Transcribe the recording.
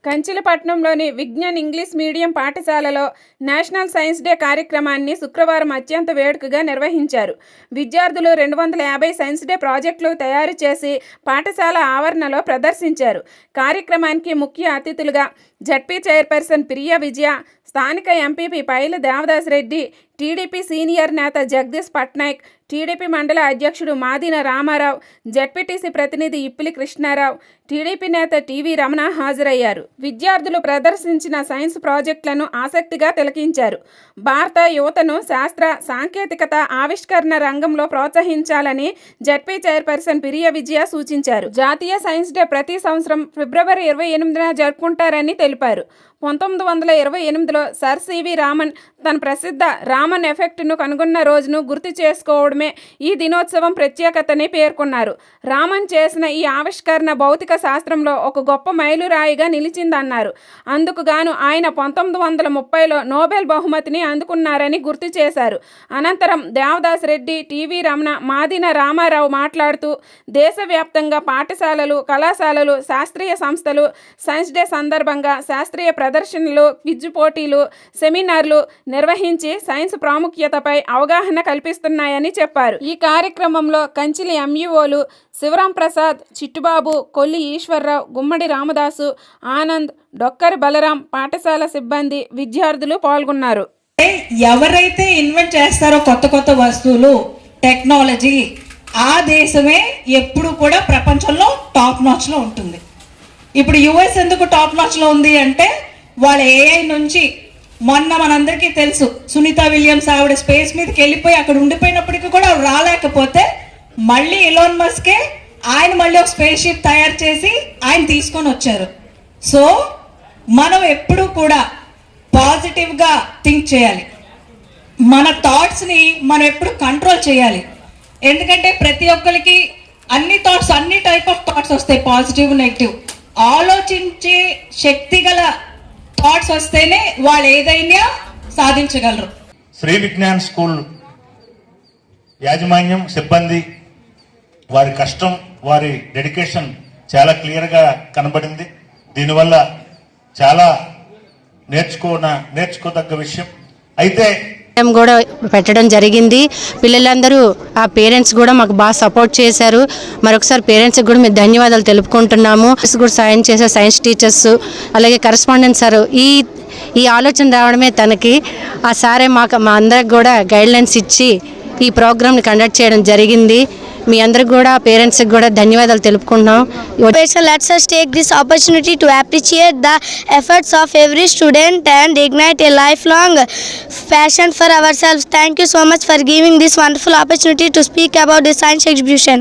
కంచిలపట్నంలోని Vignan English medium పాఠశాలలో national science day కార్యక్రమాన్ని శుక్రవారం అత్యంత వేడుకగా నిర్వహించారు. విద్యార్థులు 250 సైన్స్ డే ప్రాజెక్టులు తయారు చేసి పాఠశాల ఆవరణలో ప్రదర్శించారు. కార్యక్రమానికి ముఖ్య అతిథులుగా జడ్పీ చైర్పర్సన్ ప్రియా విజయ, స్థానిక MPP Paila Devadas Reddy, TDP senior నేత జగదీష్ పట్నాయక్, టీడీపీ మండల అధ్యక్షుడు మాదిన రామారావు, జడ్పీటీసీ ప్రతినిధి ఇప్పిలి కృష్ణారావు, టీడీపీ నేత టీవీ రమణ హాజరయ్యారు. విద్యార్థులు ప్రదర్శించిన సైన్స్ ప్రాజెక్టులను ఆసక్తిగా తిలకించారు. భారత యువతను శాస్త్ర సాంకేతికత ఆవిష్కరణ రంగంలో ప్రోత్సహించాలని జడ్పీ చైర్పర్సన్ ప్రియా విజయ సూచించారు. జాతీయ సైన్స్ డే ప్రతి సంవత్సరం ఫిబ్రవరి 28న జరుపుకుంటారని తెలిపారు. 1928లో సర్ సివి రామన్ తన ప్రసిద్ధ రామన్ ఎఫెక్ట్ను కనుగొన్న రోజును గుర్తు చేసుకోవడమే ఈ దినోత్సవం ప్రత్యేకతని పేర్కొన్నారు. రామన్ చేసిన ఈ ఆవిష్కరణ భౌతిక శాస్త్రంలో ఒక గొప్ప మైలురాయిగా నిలిచిందన్నారు. అందుకు గాను ఆయన 1930లో నోబెల్ బహుమతిని అందుకున్నారని గుర్తు చేశారు. అనంతరం దేవదాస్ రెడ్డి, టీవీ రమణ, మాదిన రామారావు మాట్లాడుతూ దేశవ్యాప్తంగా పాఠశాలలు, కళాశాలలు, శాస్త్రీయ సంస్థలు సైన్స్ డే సందర్భంగా శాస్త్రీయ ప్రదర్శనలు, క్విజ్ పోటీలు, సెమినార్లు నిర్వహించి సైన్స్ ప్రాముఖ్యతపై అవగాహన కల్పిస్తున్నాయని చెప్పారు. ఈ కార్యక్రమంలో కంచిలి ఎంఈఓలు శివరాం ప్రసాద్, చిట్టుబాబు, కొల్లి ఈశ్వర్రావు, గుమ్మడి రామదాసు, ఆనంద్, డొక్కరి బలరాం, పాఠశాల సిబ్బంది, విద్యార్థులు పాల్గొన్నారు. ఎవరైతే ఇన్వెంట్ చేస్తారో కొత్త కొత్త వస్తువులు, టెక్నాలజీ, ఆ దేశమే ఎప్పుడు కూడా ప్రపంచంలో టాప్ నాచ్లో ఉంటుంది. ఇప్పుడు యుఎస్ ఎందుకు టాప్ నాచ్లో ఉంది అంటే వాళ్ళ ఏఐ నుంచి మొన్న మనందరికీ తెలుసు సునీత విలియమ్స్ ఆవిడ స్పేస్ మీదకి వెళ్ళిపోయి అక్కడ ఉండిపోయినప్పటికీ కూడా ఆవిడ రాలేకపోతే మళ్ళీ ఎలాన్ మస్కే ఆయన మళ్ళీ ఒక స్పేస్ షిప్ తయారు చేసి ఆయన తీసుకొని వచ్చారు. సో మనం ఎప్పుడూ కూడా పాజిటివ్గా థింక్ చేయాలి. మన థాట్స్ని మనం ఎప్పుడు కంట్రోల్ చేయాలి. ఎందుకంటే ప్రతి ఒక్కరికి అన్ని థాట్స్, అన్ని టైప్ ఆఫ్ థాట్స్ వస్తాయి, పాజిటివ్, నెగిటివ్. ఆలోచించే శక్తి గల థాట్స్ వస్తేనే వాళ్ళు ఏదైనా సాధించగలరు. శ్రీ విజ్ఞాన్ స్కూల్ యాజమాన్యం, సిబ్బంది, వారి కష్టం, వారి డెడికేషన్ చాలా క్లియర్గా కనబడింది. దీనివల్ల చాలా నేర్చుకోదగ్గ విషయం. అయితే కూడా పెట్టడం జరిగింది. పిల్లలందరూ ఆ పేరెంట్స్ కూడా మాకు బాగా సపోర్ట్ చేశారు. మరొకసారి పేరెంట్స్కి కూడా మేము ధన్యవాదాలు తెలుపుకుంటున్నాము. కూడా సాయం చేసే సైన్స్ టీచర్స్, అలాగే కరెస్పాండెంట్ సార్, ఈ ఆలోచన రావడమే తనకి. ఆ సారే మా అందరికి కూడా గైడ్లైన్స్ ఇచ్చి ఈ ప్రోగ్రామ్ని కండక్ట్ చేయడం జరిగింది. మీ అందరికి కూడా పేరెంట్స్కి కూడా ధన్యవాదాలు తెలుపుకుంటున్నాం. Let's us take this opportunity to appreciate the efforts of every student and ignite a lifelong passion for ourselves. Thank you so much for giving this wonderful opportunity to speak about the science exhibition.